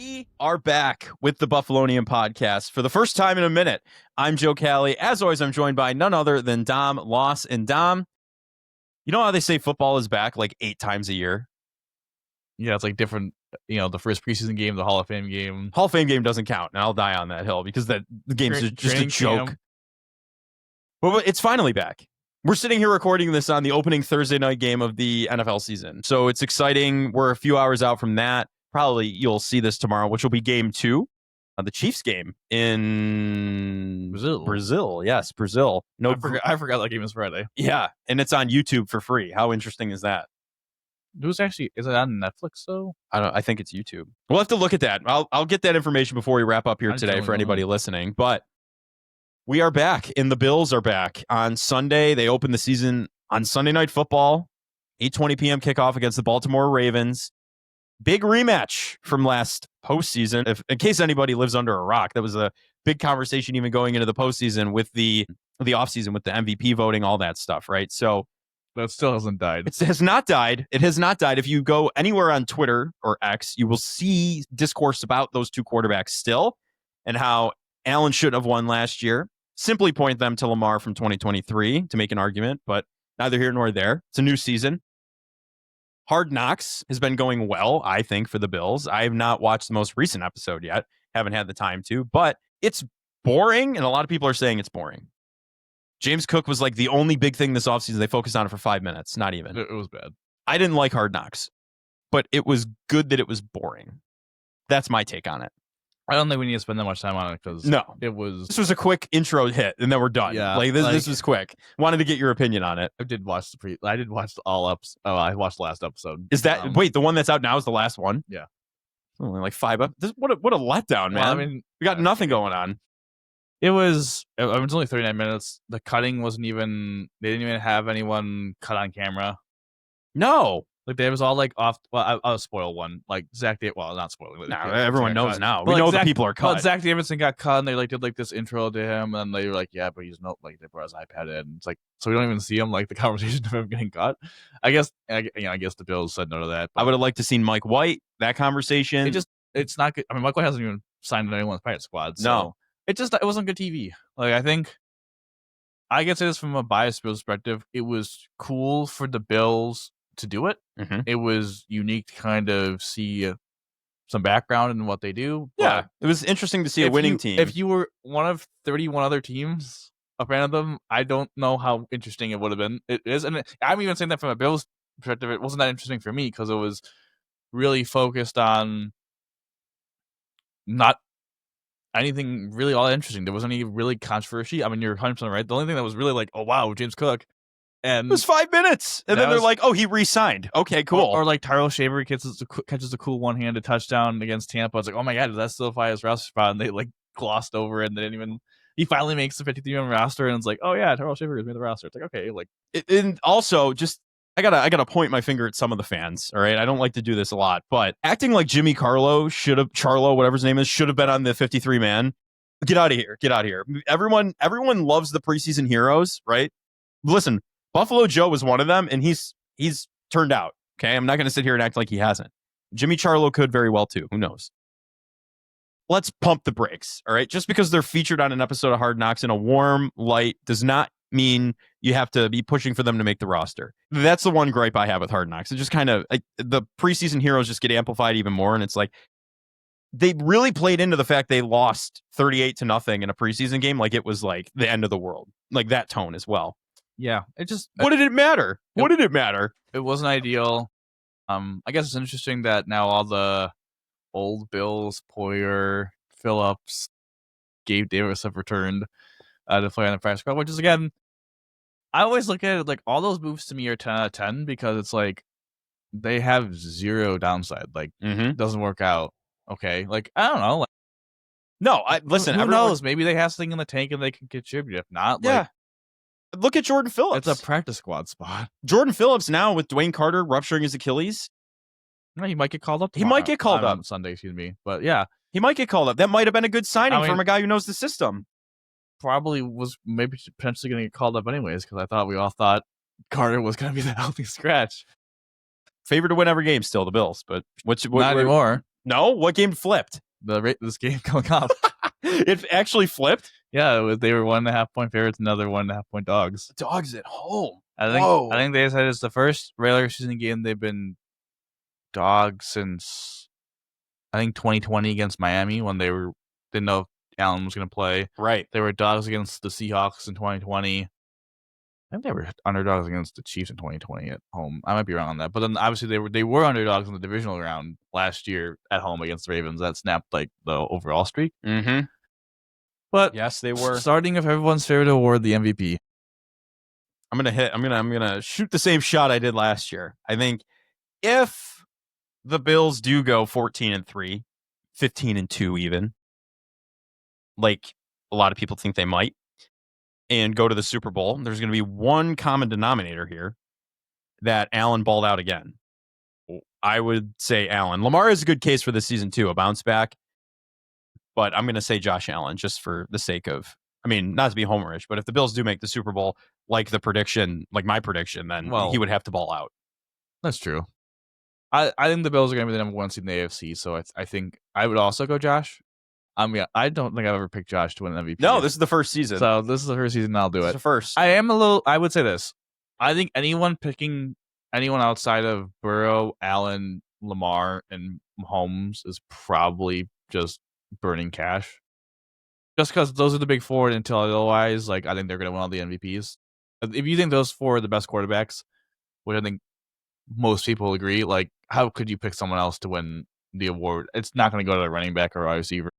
We are back with the Buffalonian Podcast for the first time in a minute. I'm Joe Cali. As always, I'm joined by none other than Dom Loss. And Dom, you know how they say football is back like 8 times a year? Yeah, it's like different, the first preseason game, the Hall of Fame game. Hall of Fame game doesn't count, and I'll die on that hill because the game's just a joke. But it's finally back. We're sitting here recording this on the opening Thursday night game of the NFL season. So it's exciting. We're a few hours out from that. Probably you'll see this tomorrow, which will be game 2, the Chiefs game in Brazil. Yes, Brazil. No, I forgot that game is Friday. Yeah, and it's on YouTube for free. How interesting is that? Is it on Netflix though? I think it's YouTube. We'll have to look at that. I'll get that information before we wrap up here today for anybody listening. But we are back, and the Bills are back on Sunday. They open the season on Sunday Night Football, 8:20 p.m. kickoff against the Baltimore Ravens. Big rematch from last postseason. In case anybody lives under a rock, that was a big conversation even going into the postseason with the offseason with the MVP voting, all that stuff, right? So that still hasn't died. It has not died. It has not died. If you go anywhere on Twitter or X, you will see discourse about those two quarterbacks still and how Allen should have won last year. Simply point them to Lamar from 2023 to make an argument, but neither here nor there. It's a new season. Hard Knocks has been going well, I think, for the Bills. I have not watched the most recent episode yet. Haven't had the time to, but it's boring, and a lot of people are saying it's boring. James Cook was like the only big thing this offseason. They focused on it for 5 minutes, not even. It was bad. I didn't like Hard Knocks, but it was good that it was boring. That's my take on it. I don't think we need to spend that much time on it because this was a quick intro hit, and then we're done. Yeah, this was quick. Wanted to get your opinion on it. I did watch all ups. Oh, I watched the last episode. Is that wait? The one that's out now is the last one. Yeah, only like 5 up. What a letdown, man. Well, I mean, we got nothing going on. It was only 39 minutes. The cutting wasn't even. They didn't even have anyone cut on camera. No. Like, they was all like off. Well, I'll spoil one. Like, not spoiling. No, everyone knows now. We know the people are cut. Well, Zach Davidson got cut, and they did this intro to him, and they were like, "Yeah, but he's not." Like, they brought his iPad in. It's like, so we don't even see him. Like, the conversation of him getting cut. I guess the Bills said no to that. I would have liked to seen Mike White. That conversation. It's not good. I mean, Mike White hasn't even signed with anyone's Pirate Squad. So no, it wasn't good TV. Like, I think I can say this from a biased Bills perspective. It was cool for the Bills to do it. Mm-hmm. It was unique to kind of see some background in what they do. Yeah, it was interesting to see a winning team. If you were one of 31 other teams, a fan of them, I don't know how interesting it would have been. It is, and I'm even saying that from a Bills perspective. It wasn't that interesting for me because it was really focused on not anything really all that interesting. There wasn't any really controversy. I mean, you're 100% right. The only thing that was really like, oh wow, James Cook. And it was 5 minutes, and then they're like, "Oh, he re-signed. Okay, cool." Or like Tyrell Shaver catches a cool one-handed touchdown against Tampa. It's like, oh my god, does that solidify his roster spot? And they like glossed over, and they didn't even. He finally makes the 53-man roster, and it's like, oh yeah, Tyrell Shaver has made the roster. It's like, okay, like. And also, just I gotta point my finger at some of the fans. All right, I don't like to do this a lot, but acting like Jimmy Charlo, whatever his name is, should have been on the 53-man. Get out of here! Get out of here! Everyone loves the preseason heroes, right? Listen. Buffalo Joe was one of them, and he's turned out. Okay, I'm not going to sit here and act like he hasn't. Jimmy Charlo could very well too. Who knows? Let's pump the brakes. All right, just because they're featured on an episode of Hard Knocks in a warm light does not mean you have to be pushing for them to make the roster. That's the one gripe I have with Hard Knocks. It just kind of like the preseason heroes just get amplified even more, and it's like they really played into the fact they lost 38-0 in a preseason game, like it was like the end of the world, like that tone as well. Yeah, what did it matter? What did it matter? It wasn't ideal. I guess it's interesting that now all the old Bills, Poyer, Phillips, Gabe Davis have returned to play on the practice squad, which is, again, I always look at it like all those moves to me are 10 out of 10 because it's like they have zero downside. Like, it doesn't work out. Okay, like, I don't know. Like, no, listen. Who knows? Maybe they have something in the tank and they can contribute. If not, yeah. Like, look at Jordan Phillips. It's a practice squad spot. Jordan Phillips now with Dwayne Carter rupturing his Achilles. No, he might get called up. He might get called up on Sunday, excuse me. But yeah, he might get called up. That might have been a good signing from a guy who knows the system. Probably was maybe potentially going to get called up anyways because we all thought Carter was going to be the healthy scratch. Favored to win every game still, the Bills. But not anymore. No, what game flipped? This game going up. It actually flipped. Yeah, they were 1.5 point favorites, another 1.5 point dogs. Dogs at home. I think they said it's the first regular season game they've been dogs since I think 2020 against Miami when they didn't know if Allen was going to play. Right. They were dogs against the Seahawks in 2020. I think they were underdogs against the Chiefs in 2020 at home. I might be wrong on that, but then obviously they were underdogs in the divisional round last year at home against the Ravens. That snapped like the overall streak. Mm-hmm. But yes, they were. Starting with everyone's favorite award, the MVP. I'm gonna shoot the same shot I did last year. I think if the Bills do go 14-3, 15-2 even, like a lot of people think they might, and go to the Super Bowl, there's going to be one common denominator here, that Allen balled out again. I would say Allen. Lamar is a good case for this season too, a bounce back. But I'm going to say Josh Allen just for the sake of, not to be homerish, but if the Bills do make the Super Bowl, like my prediction, then he would have to ball out. That's true. I think the Bills are going to be the number one seed in the AFC, so I think I would also go Josh. I don't think I've ever picked Josh to win an MVP. No, this is the first season. So this is the first season I'll do it. The first. I would say this. I think picking anyone outside of Burrow, Allen, Lamar, and Mahomes is probably just burning cash. Just because those are the big four, until otherwise, I think they're going to win all the MVPs. If you think those four are the best quarterbacks, which I think most people agree, how could you pick someone else to win the award? It's not going to go to a running back or a receiver.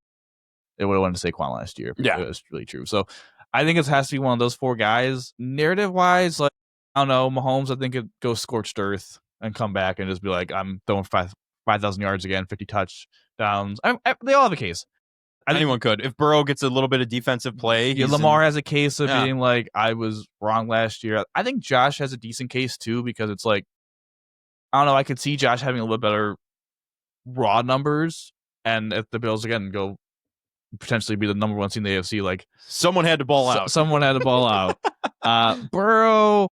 It would have went to Saquon last year. Yeah. It's really true. So I think it has to be one of those four guys. Narrative-wise, I don't know, Mahomes, I think it goes scorched earth and come back and just be like, I'm throwing 5,000 yards again, 50 touchdowns. They all have a case. Anyone could. If Burrow gets a little bit of defensive play. Lamar has a case of being like, I was wrong last year. I think Josh has a decent case too, because it's I don't know, I could see Josh having a little bit better raw numbers. And if the Bills, again, go potentially be the number one seed in the AFC, someone had to ball out. Someone had to ball out. Burrow,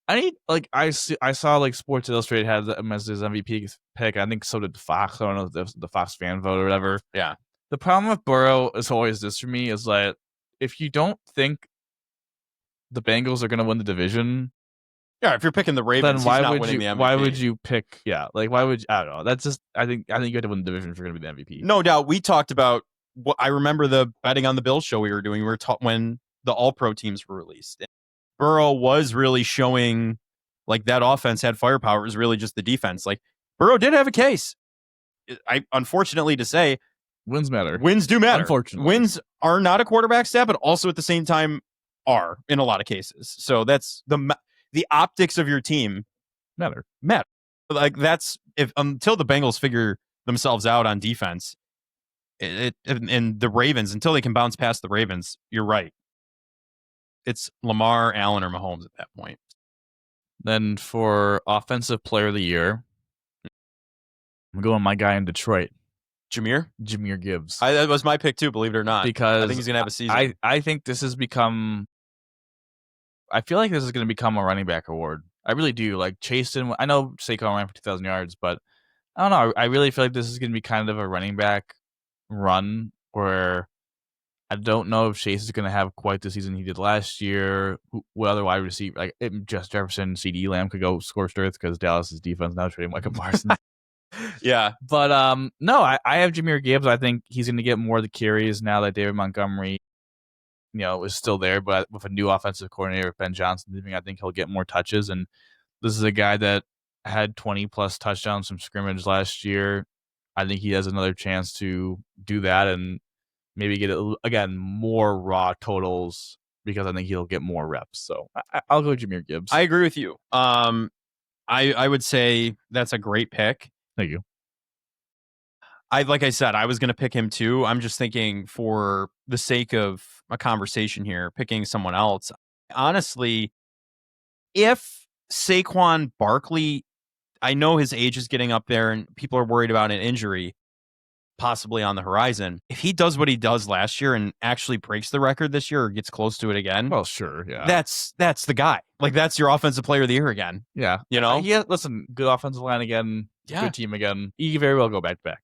I saw Sports Illustrated had him as his MVP pick. I think so did Fox. I don't know if the Fox fan vote or whatever. Yeah. The problem with Burrow is always this for me, is that if you don't think the Bengals are going to win the division, if you're picking the Ravens, then why would you pick? Yeah, why would you, I don't know. That's just I think you have to win the division if you're going to be the MVP. No doubt. We talked about what I remember the betting on the Bills show we were doing. We were taught when the All-Pro teams were released. Burrow was really showing that offense had firepower. It was really just the defense. Burrow did have a case. Unfortunately to say, wins matter. Wins do matter. Unfortunately, wins are not a quarterback stat, but also at the same time are in a lot of cases. So that's the optics of your team matter. That's until the Bengals figure themselves out on defense. And the Ravens, until they can bounce past the Ravens, you're right. It's Lamar, Allen, or Mahomes at that point. Then for Offensive Player of the Year, I'm going my guy in Detroit. Jahmyr Gibbs. That was my pick too, believe it or not. Because I think he's going to have a season. I think this has become... I feel like this is going to become a running back award. I really do. Chase didn't... I know Saquon ran for 2,000 yards, but I don't know. I really feel like this is going to be kind of a running back run where I don't know if Chase is going to have quite the season he did last year. What other wide receiver, just Jefferson, CD Lamb could go scorched earth because Dallas's defense now trading Micah Parsons. Yeah. But no, I have Jahmyr Gibbs. I think he's going to get more of the carries now that David Montgomery, is still there. But with a new offensive coordinator, Ben Johnson leaving, I think he'll get more touches. And this is a guy that had 20-plus touchdowns from scrimmage last year. I think he has another chance to do that and maybe get, again, more raw totals because I think he'll get more reps. So I'll go Jahmyr Gibbs. I agree with you. I would say that's a great pick. Thank you. Like I said, I was going to pick him too. I'm just thinking for the sake of a conversation here, picking someone else. Honestly, if Saquon Barkley, I know his age is getting up there and people are worried about an injury possibly on the horizon. If he does what he does last year and actually breaks the record this year or gets close to it again, well, sure, yeah, that's the guy. That's your offensive player of the year again. Yeah, you know. Yeah, listen, good offensive line again. Yeah. Good team again. He can very well go back to back.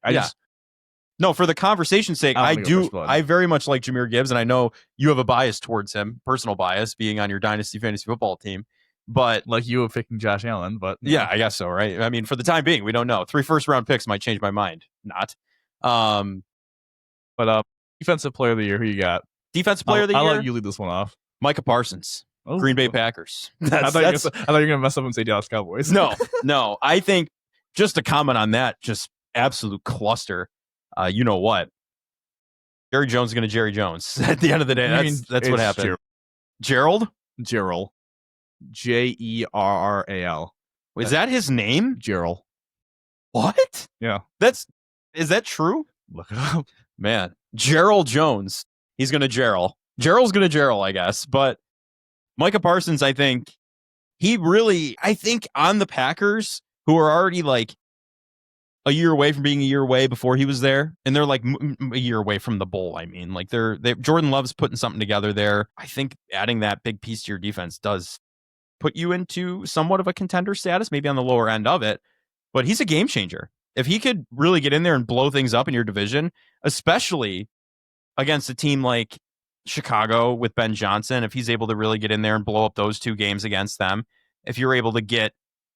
No, for the conversation's sake, I very much like Jahmyr Gibbs, and I know you have a bias towards him, personal bias, being on your dynasty fantasy football team. But like you were picking Josh Allen, but yeah, I guess so, right? I mean, for the time being, we don't know. 3 first-round picks might change my mind. Not. But defensive player of the year, who you got? Defensive player of the year? I'll let you lead this one off. Micah Parsons, Green Bay Packers. I thought you were going to mess up and say Dallas Cowboys. No. I think just to comment on that, just absolute cluster. You know what? Jerry Jones is going to Jerry Jones. At the end of the day, that's what happened. Gerald? Gerald. Jerral. Is that his name? Gerald. What? Yeah. Is that true? Look it up. Man. Gerald Jones. He's going to Gerald. Gerald's going to Gerald, I guess. But Micah Parsons, I think on the Packers, who are already like a year away from being a year away before he was there, and they're like a year away from the bowl. I mean, like Jordan Love's putting something together there. I think adding that big piece to your defense does put you into somewhat of a contender status, maybe on the lower end of it, but he's a game changer. If he could really get in there and blow things up in your division, especially against a team like Chicago with Ben Johnson, if he's able to really get in there and blow up those 2 games against them, if you're able to get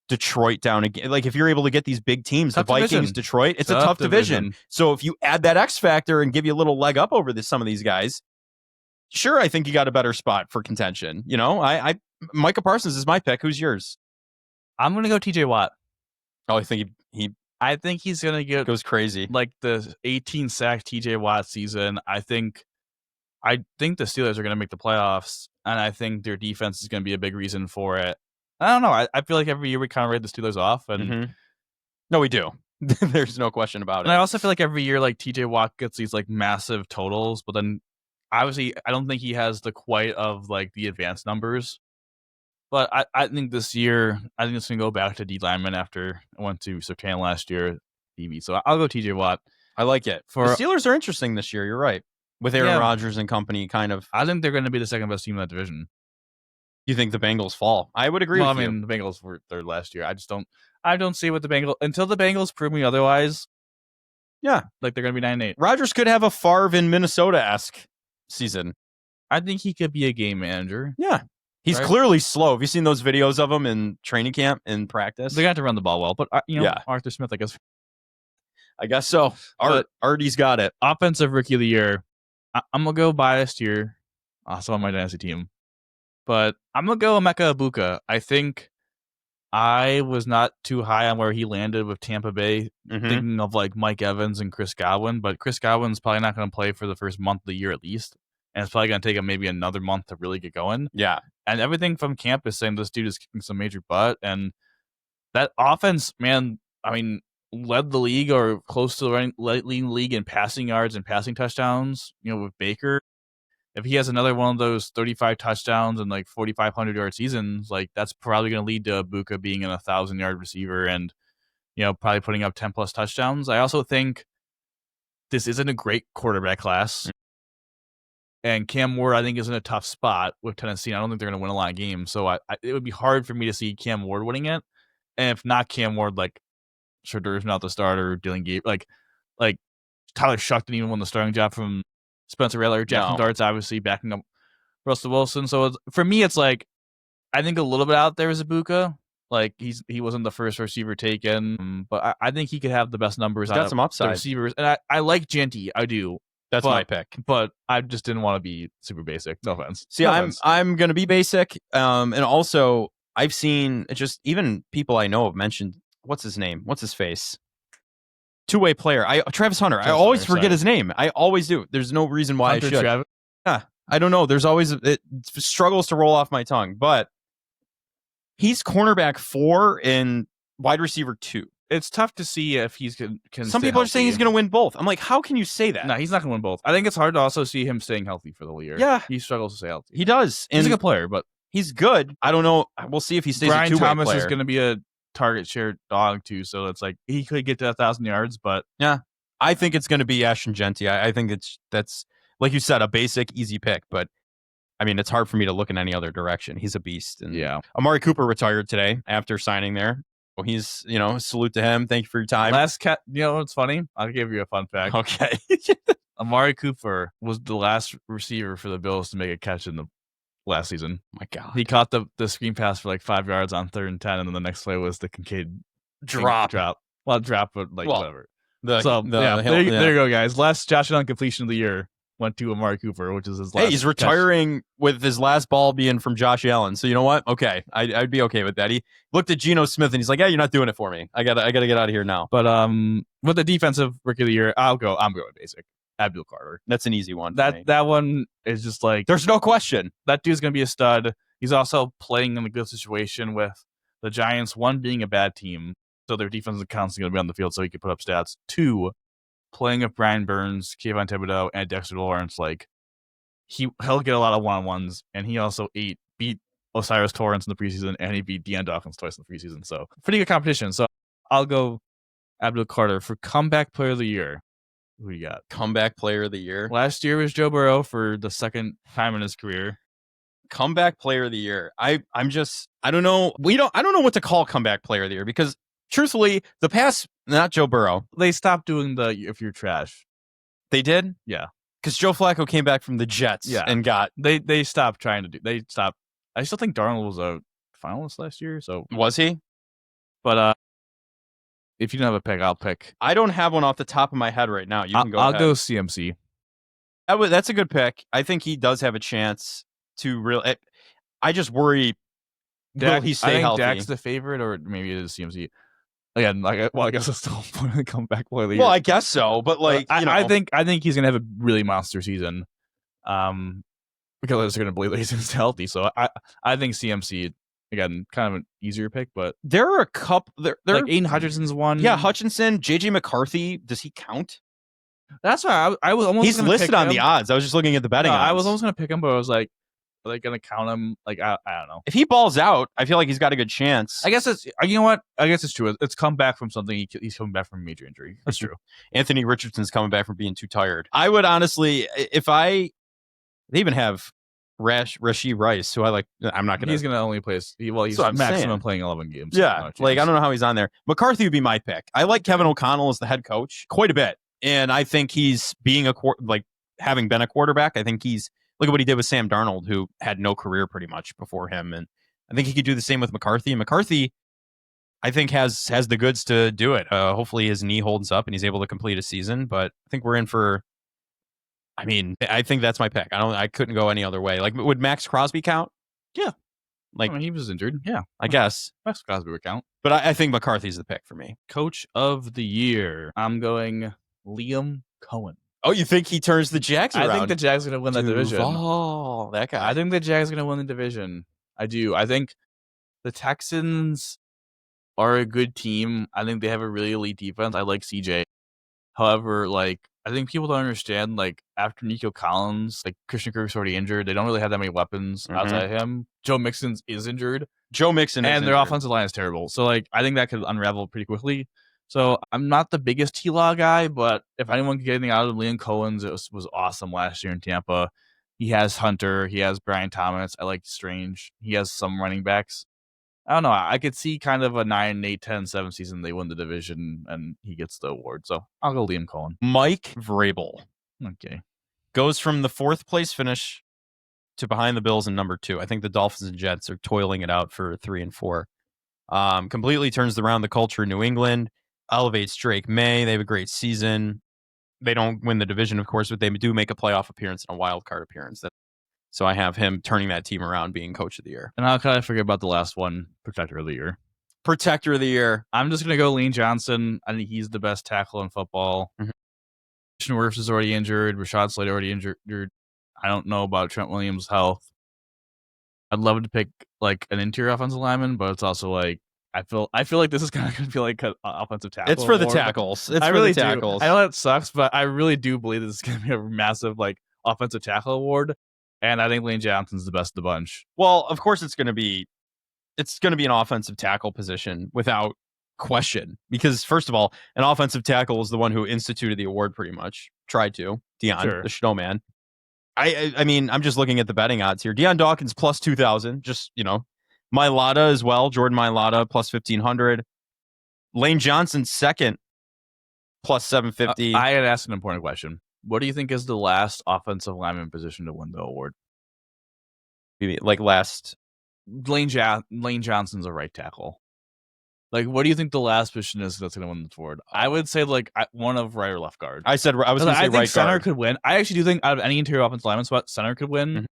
Detroit down again, like if you're able to get these big teams, the Vikings, Detroit, it's a tough division. So if you add that X factor and give you a little leg up over some of these guys, sure, I think you got a better spot for contention. You know, Micah Parsons is my pick. Who's yours? I'm going to go TJ Watt. Oh, I think I think he's going to goes crazy. Like the 18 sack TJ Watt season. I think the Steelers are going to make the playoffs, and I think their defense is going to be a big reason for it. I don't know. I feel like every year we kind of write the Steelers off. And No, we do. There's no question about it. And I also feel like every year, like TJ Watt gets these like massive totals, but then obviously I don't think he has the quite of like the advanced numbers. But I think this year, I think it's going to go back to D lineman after I went to Sertan last year, DB. So I'll go TJ Watt. I like it. The Steelers are interesting this year. You're right. With Aaron Rodgers and company, kind of. I think they're going to be the second best team in that division. You think the Bengals fall? I would agree with you. I mean, the Bengals were third last year. I don't see what the Bengals, until the Bengals prove me otherwise. Yeah. Like they're going to be 9-8. Rodgers could have a Favre in Minnesota-esque season. I think he could be a game manager. Yeah. He's clearly slow. Have you seen those videos of him in training camp, in practice? They got to run the ball well, but Arthur Smith, I guess so. Artie's got it. Offensive rookie of the year. I'm going to go biased here. Also on my dynasty team. But I'm going to go Emeka Egbuka. I think I was not too high on where he landed with Tampa Bay, thinking of like Mike Evans and Chris Godwin. But Chris Godwin's probably not going to play for the first month of the year at least. And it's probably going to take him maybe another month to really get going. Yeah. And everything from camp is saying this dude is kicking some major butt. And that offense, man, I mean, led the league or close to leading the league in passing yards and passing touchdowns, with Baker. If he has another one of those 35 touchdowns and like 4,500 yard seasons, like that's probably going to lead to Egbuka being an 1,000-yard receiver and, probably putting up 10 plus touchdowns. I also think this isn't a great quarterback class. And Cam Ward, I think, is in a tough spot with Tennessee. I don't think they're going to win a lot of games. So it would be hard for me to see Cam Ward winning it. And if not Cam Ward, like Shadur's not the starter, Dylan Gabriel, like Tyler Shuck didn't even win the starting job from Spencer Rattler. Jackson Dart's obviously backing up Russell Wilson. So for me, it's like I think a little bit out there is Egbuka. Like he wasn't the first receiver taken, but I think he could have the best numbers. Got some upside. The receivers, and I like Genty. I do. That's my pick. But I just didn't want to be super basic. No offense. See, I'm going to be basic. And also, I've seen just even people I know have mentioned, what's his name? What's his face? Two-way player. Travis Hunter. I always forget his name. I always do. There's no reason why I should. Travis. Yeah, I don't know. There's always, it struggles to roll off my tongue. But he's cornerback 4 and wide receiver 2. It's tough to see if he's can. Some people are saying he's going to win both. I'm like, how can you say that? No, he's not going to win both. I think it's hard to also see him staying healthy for the whole year. Yeah, he struggles to stay healthy. He does. He's a good player, but he's good. I don't know. We'll see if he stays. Brian a two-way Thomas player. is going to be a target share dog too, so it's like he could get to 1,000 yards, but yeah, I think it's going to be Ashton Genty. I think that's like you said, a basic, easy pick, but. I mean, it's hard for me to look in any other direction. He's a beast. And yeah. Amari Cooper retired today after signing there. he's, salute to him. Thank you for your time. You know what's funny? I'll give you a fun fact. Okay. Amari Cooper was the last receiver for the Bills to make a catch in the last season. Oh my God. He caught the screen pass for like 5 yards on 3rd and 10, and then the next play was the Kincaid drop. Well, drop, but whatever. There you go, guys. Last Josh Allen completion of the year went to Amari Cooper, which is his last. Hey, he's retiring with his last ball being from Josh Allen. So you know what? Okay, I'd be okay with that. He looked at Geno Smith and he's like, "Yeah, you're not doing it for me. I gotta get out of here now." But with the defensive rookie of the year, I'm going basic. Abdul Carter. That's an easy one. That one is just like there's no question. That dude's gonna be a stud. He's also playing in a good situation with the Giants. 1, being a bad team, so their defense is constantly gonna be on the field, so he can put up stats. 2, playing with Brian Burns, Kayvon Thibodeau, and Dexter Lawrence, like he'll get a lot of one-on-ones, and he also beat Osiris Torrance in the preseason, and he beat Deion Dawkins twice in the preseason. So pretty good competition. So I'll go Abdul Carter for comeback player of the year. Who you got? Comeback player of the year. Last year was Joe Burrow for the 2nd time in his career. Comeback player of the year. I don't know. I don't know what to call comeback player of the year because truthfully, the past, not Joe Burrow. They stopped doing the if you're trash. They did? Yeah. Because Joe Flacco came back from the Jets and got... They stopped trying to do... They stopped... I still think Darnold was a finalist last year, so... Was he? But if you don't have a pick, I'll pick. I don't have one off the top of my head right now. You can go I'll ahead. go CMC. That's a good pick. I think he does have a chance to really... I just worry... Will he stay healthy? Dak's the favorite, or maybe it is CMC. Again, I guess it's still a comeback player. Well, I guess so, but I think he's gonna have a really monster season, because they're gonna believe that he's healthy. So I think CMC, again, kind of an easier pick, but there are a couple. There like Aiden Hutchinson's one. Yeah, Hutchinson, JJ McCarthy. Does he count? That's why I was almost. He's listed on the odds. I was just looking at the betting odds. I was almost gonna pick him, but I was like, are they gonna count him? Like I don't know. If he balls out, I feel like he's got a good chance. I guess it's what? I guess it's true. It's come back from something. He's coming back from a major injury. That's true. Anthony Richardson's coming back from being too tired. I would honestly, they even have Rashee Rice, who I like. I'm not gonna. He's gonna only play. He's maximum playing 11 games. Yeah, I don't know how he's on there. McCarthy would be my pick. I like Kevin O'Connell as the head coach quite a bit, and I think he's having been a quarterback. I think he's. Look at what he did with Sam Darnold, who had no career pretty much before him. And I think he could do the same with McCarthy. And McCarthy, I think, has the goods to do it. Hopefully his knee holds up and he's able to complete a season. But I think we're in for... I think that's my pick. I couldn't go any other way. Like, would Max Crosby count? Yeah. He was injured. Yeah. I guess. Max Crosby would count. But I think McCarthy's the pick for me. Coach of the year. I'm going Liam Cohen. Oh, you think he turns the Jags around? I think the Jags are going to win that division. Oh, that guy. I think the Jags are going to win the division. I do. I think the Texans are a good team. I think they have a really elite defense. I like CJ. However, I think people don't understand, after Nico Collins, Christian Kirk's already injured. They don't really have that many weapons outside of him. Joe Mixon is injured. And their offensive line is terrible. So, I think that could unravel pretty quickly. So I'm not the biggest T-Law guy, but if anyone could get anything out of Liam Cohen's, it was awesome last year in Tampa. He has Hunter. He has Brian Thomas. I like Strange. He has some running backs. I don't know. I could see kind of a 9, 8, 10, 7 season. They win the division, and he gets the award. So I'll go Liam Cohen. Mike Vrabel. Okay. Goes from the 4th place finish to behind the Bills in number 2. I think the Dolphins and Jets are toiling it out for 3 and 4. Completely turns around the culture in New England. Elevates Drake May. They have a great season. They don't win the division, of course, but they do make a playoff appearance and a wild card appearance. So I have him turning that team around, being coach of the year. And how can I forget about the last one, protector of the year? Protector of the year. I'm just going to go Lane Johnson. I think he's the best tackle in football. Christian Wirfs is already injured. Rashad Slater already injured. I don't know about Trent Williams' health. I'd love to pick an interior offensive lineman, but it's also I feel like this is kind of going to be like an offensive tackle. It's for the tackles. I know that sucks, but I really do believe this is going to be a massive offensive tackle award, and I think Lane Johnson's the best of the bunch. Well, of course it's going to be an offensive tackle position without question, because first of all, an offensive tackle is the one who instituted the award, pretty much tried to. Deion, the snowman. I mean, I'm just looking at the betting odds here. Deion Dawkins plus 2,000. Just Mailata as well. Jordan Mailata plus 1,500. Lane Johnson second, plus 750. I had asked an important question. What do you think is the last offensive lineman position to win the award? Like last. Lane Johnson's a right tackle. Like, what do you think the last position is that's going to win the award? I would say like one of right or left guard. I was going to say I think right center guard. could win. I actually do think out of any interior offensive lineman spot, center could win. Mm-hmm.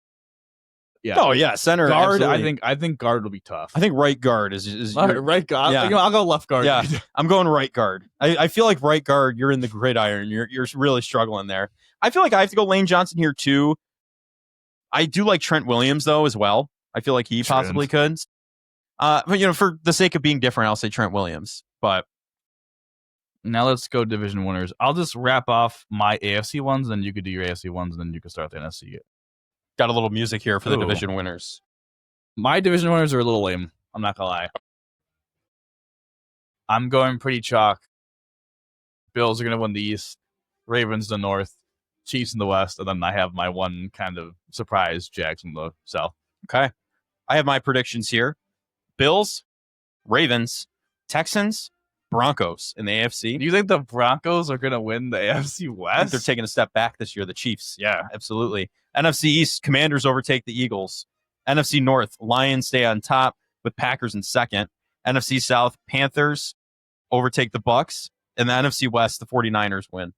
Yeah. Oh yeah, center guard. Absolutely. I think guard will be tough. I think right guard is right guard. Yeah. I'll go left guard. Yeah, I'm going right guard. I feel like right guard, you're in the gridiron. You're really struggling there. I feel like I have to go Lane Johnson here too. I do like Trent Williams though as well. I feel like he possibly could. But for the sake of being different, I'll say Trent Williams. But now let's go division winners. I'll just wrap off my AFC ones, then you could do your AFC ones, and then you can start the NFC. Got a little music here for the division winners. My division winners are a little lame. I'm not gonna lie. I'm going pretty chalk. Bills are gonna win the East, Ravens the North, Chiefs in the West, and then I have my one kind of surprise Jags in the South. Okay. I have my predictions here. Bills, Ravens, Texans, Broncos in the AFC. Do you think the Broncos are going to win the AFC West? I think they're taking a step back this year. The Chiefs. Yeah, absolutely. NFC East, Commanders overtake the Eagles. NFC North, Lions stay on top with Packers in second. NFC South, Panthers overtake the Bucks. And the NFC West, the 49ers win.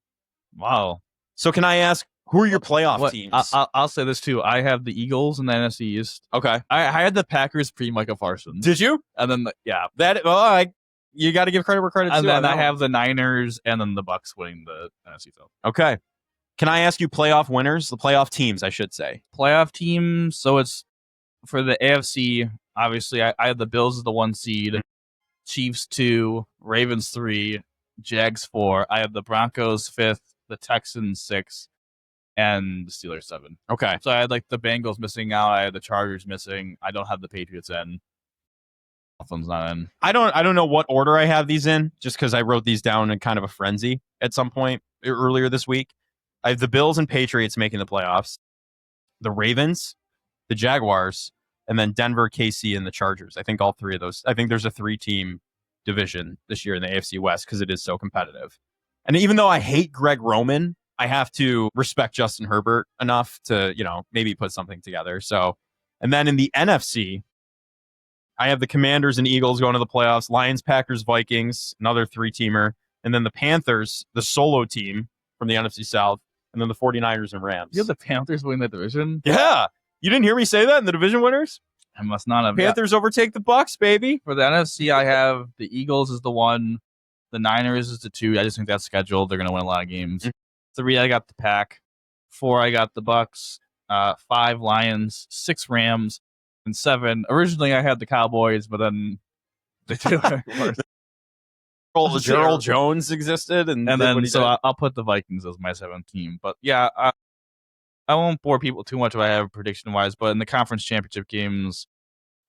Wow. So can I ask, who are your playoff teams? I'll say this too. I have the Eagles in the NFC East. Okay. I had the Packers pre-Micah Parsons. Did you? And then, you got to give credit where credit's due. And then I have the Niners and then the Bucks winning the NFC South. Okay. Can I ask you playoff winners? The playoff teams, I should say. Playoff teams. So it's for the AFC. Obviously, I have the Bills as the 1 seed, Chiefs 2, Ravens 3, Jags 4. I have the Broncos 5th, the Texans 6th, and the Steelers 7. Okay. So I had like the Bengals missing out. I had the Chargers missing. I don't have the Patriots in. Dolphins not in. I don't know what order I have these in, just because I wrote these down in kind of a frenzy at some point earlier this week. I have the Bills and Patriots making the playoffs, the Ravens, the Jaguars, and then Denver, KC, and the Chargers. I think all three of those. I think there's a 3-team division this year in the AFC West because it is so competitive. And even though I hate Greg Roman, I have to respect Justin Herbert enough to, maybe put something together. So, and then in the NFC, I have the Commanders and Eagles going to the playoffs, Lions, Packers, Vikings, another 3-teamer, and then the Panthers, the solo team from the NFC South, and then the 49ers and Rams. You have the Panthers winning that division? Yeah. You didn't hear me say that in the division winners? I must not have. Panthers overtake the Bucks, baby. For the NFC, I have the Eagles as the 1, the Niners as the 2. I just think that's scheduled. They're going to win a lot of games. Mm-hmm. 3, I got the Pack. 4, I got the Bucks. 5, Lions. 6, Rams. And 7, originally I had the Cowboys, but then they did Gerald Jones existed, and then so I'll put the Vikings as my 7th team. But yeah, I won't bore people too much if I have prediction wise. But in the conference championship games,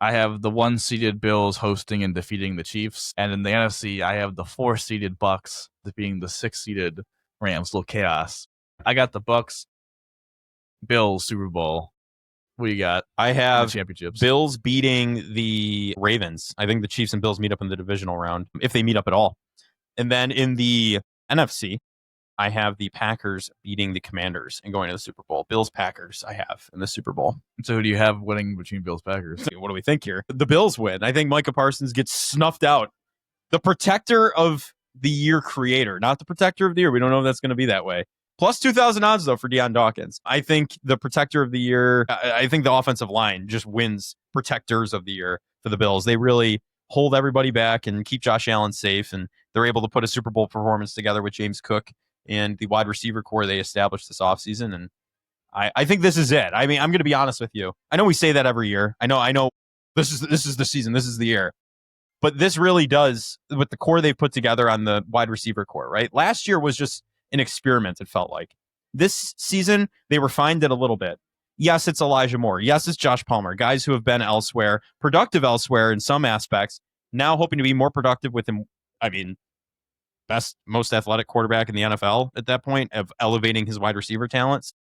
I have the 1-seeded Bills hosting and defeating the Chiefs, and in the NFC, I have the 4-seeded Bucks defeating the 6-seeded Rams. Little chaos. I got the Bucks, Bills Super Bowl. What do you got? I have championships. Bills beating the Ravens. I think the Chiefs and Bills meet up in the divisional round, if they meet up at all. And then in the NFC, I have the Packers beating the Commanders and going to the Super Bowl. Bills, Packers, I have in the Super Bowl. So who do you have winning between Bills, Packers? What do we think here? The Bills win. I think Micah Parsons gets snuffed out. The protector of the year creator, not the protector of the year. We don't know if that's going to be that way. Plus 2,000 odds, though, for Deion Dawkins. I think the protector of the year, I think the offensive line just wins protectors of the year for the Bills. They really hold everybody back and keep Josh Allen safe, and they're able to put a Super Bowl performance together with James Cook and the wide receiver core they established this offseason. And I think this is it. I mean, I'm going to be honest with you. I know we say that every year. I know this is the season. This is the year. But this really does, with the core they've put together on the wide receiver core, right? Last year was just an experiment, it felt like. This season, they refined it a little bit. Yes, it's Elijah Moore. Yes, it's Josh Palmer. Guys who have been elsewhere, productive elsewhere in some aspects, now hoping to be more productive with him. I mean, best, most athletic quarterback in the NFL at that point, of elevating his wide receiver talents.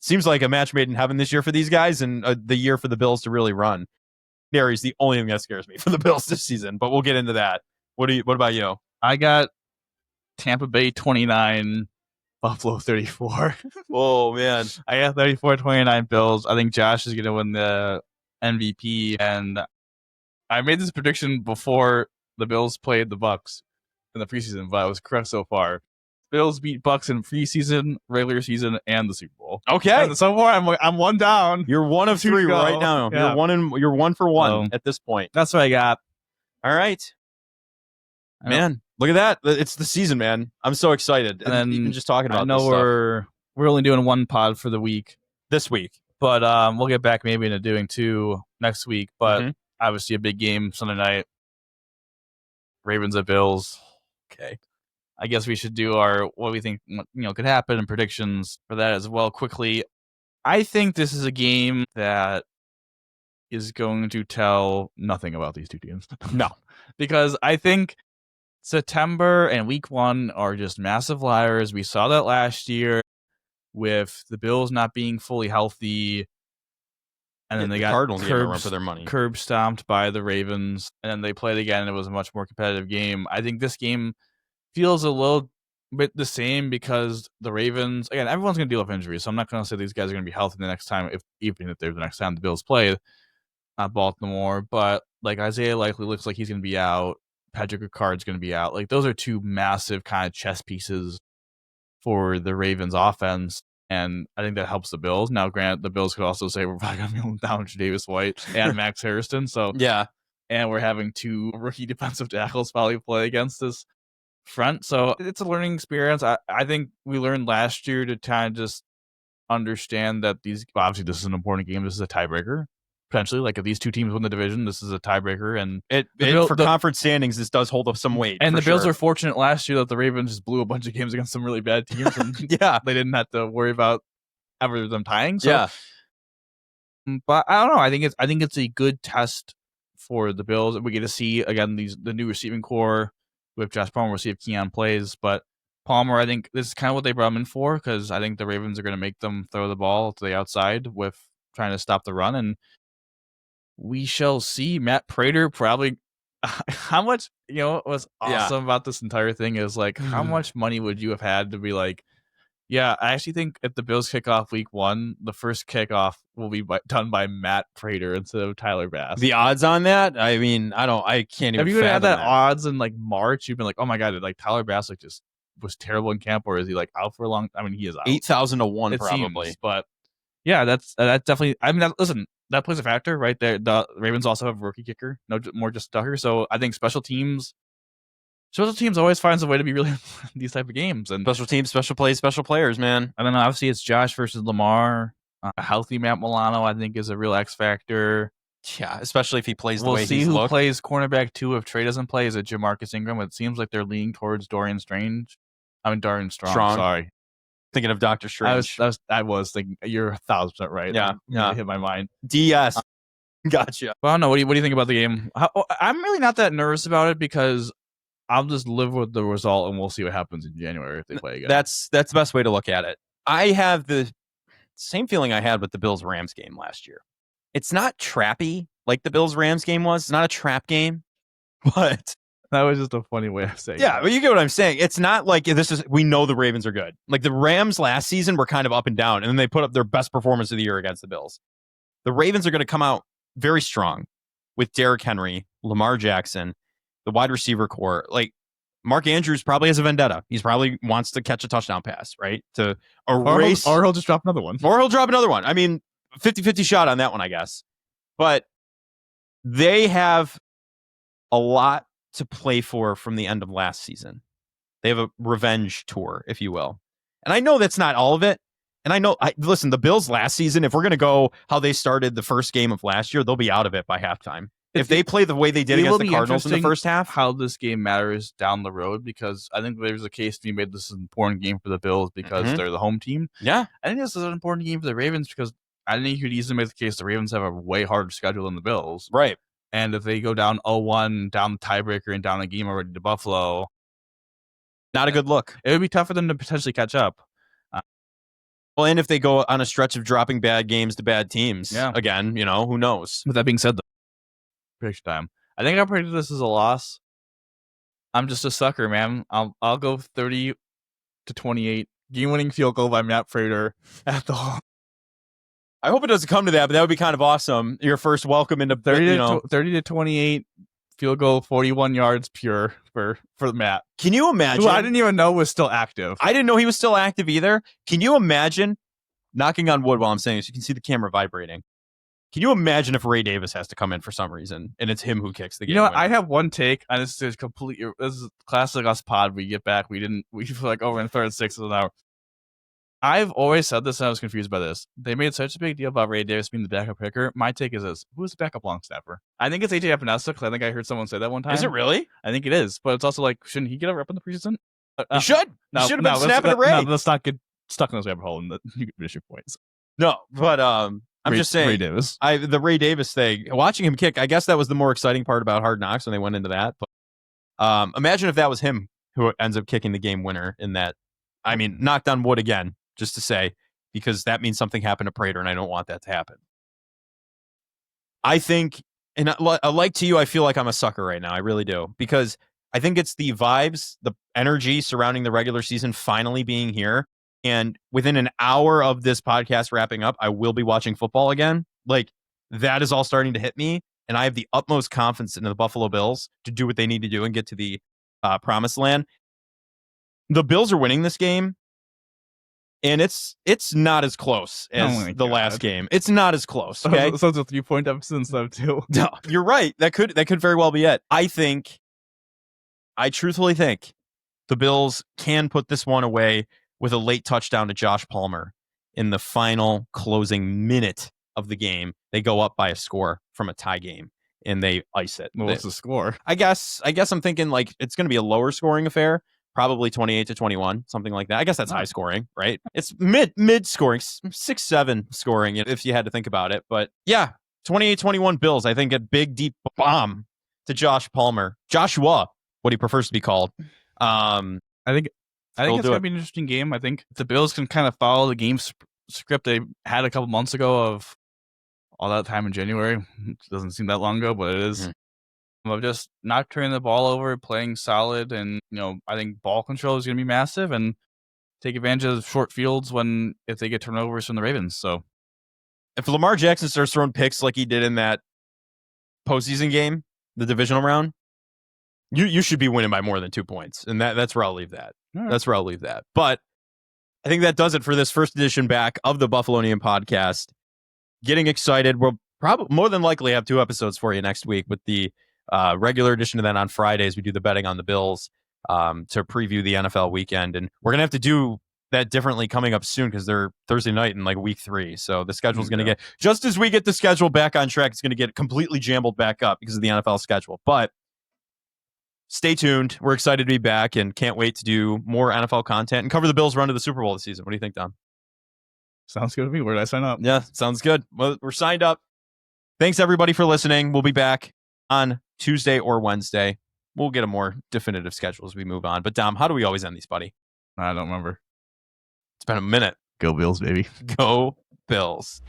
Seems like a match made in heaven this year for these guys, and the year for the Bills to really run. There is the only thing that scares me for the Bills this season, but we'll get into that What about you? I got Tampa Bay 29, Buffalo 34. Oh, man. I got 34-29 Bills. I think Josh is going to win the MVP. And I made this prediction before the Bills played the Bucs in the preseason, but I was correct so far. Bills beat Bucs in preseason, regular season, and the Super Bowl. Okay. And so far, I'm one down. You're 1 of 3 right now. Yeah. You're 1 for 1 at this point. That's what I got. All right. Man, look at that. It's the season, man. I'm so excited. And then even just talking about I know this we're only doing 1 pod for the week. This week. But we'll get back maybe into doing 2 next week. But obviously a big game Sunday night. Ravens at Bills. Okay. I guess we should do our what we think could happen and predictions for that as well quickly. I think this is a game that is going to tell nothing about these two teams. No. Because I think September and week 1 are just massive liars. We saw that last year with the Bills not being fully healthy. And then they got Cardinals run for their money. Curb stomped by the Ravens. And then they played again and it was a much more competitive game. I think this game feels a little bit the same because the Ravens, again, everyone's going to deal with injuries. So I'm not going to say these guys are going to be healthy the next time, even if they're the next time the Bills play, not Baltimore. But like Isaiah likely looks like he's going to be out. Patrick Ricard's going to be out. Like those are 2 massive kind of chess pieces for the Ravens offense. And I think that helps the Bills. Now, granted, the Bills could also say we're probably going to be down to Davis White and Max Harrison. So yeah. And we're having 2 rookie defensive tackles probably play against this front. So it's a learning experience. I think we learned last year to kind of just understand that obviously this is an important game. This is a tiebreaker. Potentially, like if these 2 teams win the division, this is a tiebreaker, and for conference standings, this does hold up some weight. And the Bills were fortunate last year that the Ravens just blew a bunch of games against some really bad teams, and yeah, they didn't have to worry about ever them tying. So, yeah, but I don't know. I think it's a good test for the Bills. We get to see again the new receiving core with Josh Palmer. We'll see if Keon plays, but Palmer, I think this is kind of what they brought him in for because I think the Ravens are going to make them throw the ball to the outside with trying to stop the run and. We shall see. Matt Prater probably how much was awesome about this entire thing is like how much money would you have had to be like, yeah, I actually think if the Bills kick off week 1, the first kickoff will be done by Matt Prater instead of Tyler Bass. The odds on that, I mean, I can't even. If you would have had that odds in like March, you'd been like, oh my god, like Tyler Bass like just was terrible in camp, or is he like out for a long? I mean, he is out 8,000 to 1 probably, seems, but yeah, that's definitely. I mean, listen. That plays a factor right there. The Ravens also have a rookie kicker, no more just Tucker. So I think special teams always finds a way to be really these type of games. And special teams, special plays, special players, man. And then obviously it's Josh versus Lamar. A healthy Matt Milano, I think, is a real X factor. Yeah, especially if he plays the way he's We'll see who plays cornerback 2 if Trey doesn't play. Is it Jamarcus Ingram? It seems like they're leaning towards Dorian Strong. Sorry. Thinking of Dr. Strange. I was thinking you're 1,000% right. Yeah. Hit my mind. DS. Gotcha. Well, I don't know. What do you think about the game? I'm really not that nervous about it because I'll just live with the result and we'll see what happens in January if they play again. That's the best way to look at it. I have the same feeling I had with the Bills-Rams game last year. It's not trappy like the Bills-Rams game was. It's not a trap game, but that was just a funny way of saying but you get what I'm saying. It's not like we know the Ravens are good. Like the Rams last season were kind of up and down, and then they put up their best performance of the year against the Bills. The Ravens are going to come out very strong with Derrick Henry, Lamar Jackson, the wide receiver core. Like Mark Andrews probably has a vendetta. He's probably wants to catch a touchdown pass, right? To erase. Or he'll just drop another one. Or he'll drop another one. I mean, 50-50 shot on that one, I guess. But they have a lot to play for from the end of last season. They have a revenge tour, if you will. And I know that's not all of it. And I know, listen, the Bills last season, if we're going to go how they started the first game of last year, they'll be out of it by halftime. If they play the way they did against the Cardinals in the first half. How this game matters down the road, because I think there's a case to be made this is an important game for the Bills because they're the home team. Yeah. I think this is an important game for the Ravens because I think you could easily make the case the Ravens have a way harder schedule than the Bills. Right. And if they go down 0-1, down the tiebreaker, and down a game already to Buffalo, not a good look. It would be tough for them to potentially catch up. Well, and if they go on a stretch of dropping bad games to bad teams, again, who knows? With that being said, though, prediction time. I think I predicted this as a loss. I'm just a sucker, man. I'll go 30-28 game-winning field goal by Matt Prater at the home. I hope it doesn't come to that, but that would be kind of awesome. Your first welcome into 30-28 field goal, 41 yards pure for Matt. Can you imagine? Who I didn't even know was still active. I didn't know he was still active either. Can you imagine, knocking on wood while I'm saying this, you can see the camera vibrating. Can you imagine if Ray Davis has to come in for some reason and it's him who kicks the game? You know what? I have one take, and this is classic us pod. We get back, we feel like over in third and 6 an hour. I've always said this, and I was confused by this. They made such a big deal about Ray Davis being the backup kicker. My take is this: who is the backup long snapper? I think it's AJ Epinesa, because I think I heard someone say that one time. Is it really? I think it is, but it's also like, shouldn't he get a rep in the preseason? He should. He should have been snapping at Ray. No, let's not get stuck in this rabbit hole, and you can finish your points. No, but I'm just saying, Ray Davis. The Ray Davis thing, watching him kick, I guess that was the more exciting part about Hard Knocks when they went into that. But imagine if that was him who ends up kicking the game winner in that. I mean, knocked on wood again, just to say, because that means something happened to Prater, and I don't want that to happen. I think, and like to you, I feel like I'm a sucker right now. I really do, because I think it's the vibes, the energy surrounding the regular season finally being here. And within an hour of this podcast wrapping up, I will be watching football again. Like, that is all starting to hit me. And I have the utmost confidence in the Buffalo Bills to do what they need to do and get to the promised land. The Bills are winning this game. And it's not as close as the last game. It's not as close. Okay, so it's a 3-point deficit instead of 2. No, you're right. That could very well be it. I truthfully think the Bills can put this one away with a late touchdown to Josh Palmer in the final closing minute of the game. They go up by a score from a tie game and they ice it. Well, what's the score? I guess I'm thinking like it's going to be a lower scoring affair. Probably 28-21, something like that. I guess that's high scoring, right? It's mid scoring, 6-7 scoring if you had to think about it. But yeah, 28-21 Bills. I think a big deep bomb to Joshua, what he prefers to be called. I think it's gonna be an interesting game. I think the Bills can kind of follow the game script they had a couple months ago of all that time in January. It doesn't seem that long ago, but it is. Of just not turning the ball over, playing solid, and I think ball control is going to be massive, and take advantage of short fields if they get turnovers from the Ravens. So, if Lamar Jackson starts throwing picks like he did in that postseason game, the divisional round, you should be winning by more than 2 points, and that's where I'll leave that. Right. That's where I'll leave that. But I think that does it for this first edition back of the Buffalonian Podcast. Getting excited. We'll probably more than likely have 2 episodes for you next week with the regular edition, and then on Fridays we do the betting on the Bills to preview the NFL weekend, and we're gonna have to do that differently coming up soon because they're Thursday night in like week 3, so the schedule's gonna get, just as we get the schedule back on track, it's gonna get completely jambled back up because of the NFL schedule. But stay tuned, we're excited to be back and can't wait to do more NFL content and cover the Bills' run to the Super Bowl this season. What do you think, Dom? Sounds good to me. Where did I sign up? Yeah, sounds good. Well, we're signed up. Thanks everybody for listening. We'll be back on Tuesday or Wednesday. We'll get a more definitive schedule as we move on. But Dom, how do we always end these, buddy? I don't remember. It's been a minute. Go Bills, baby. Go Bills.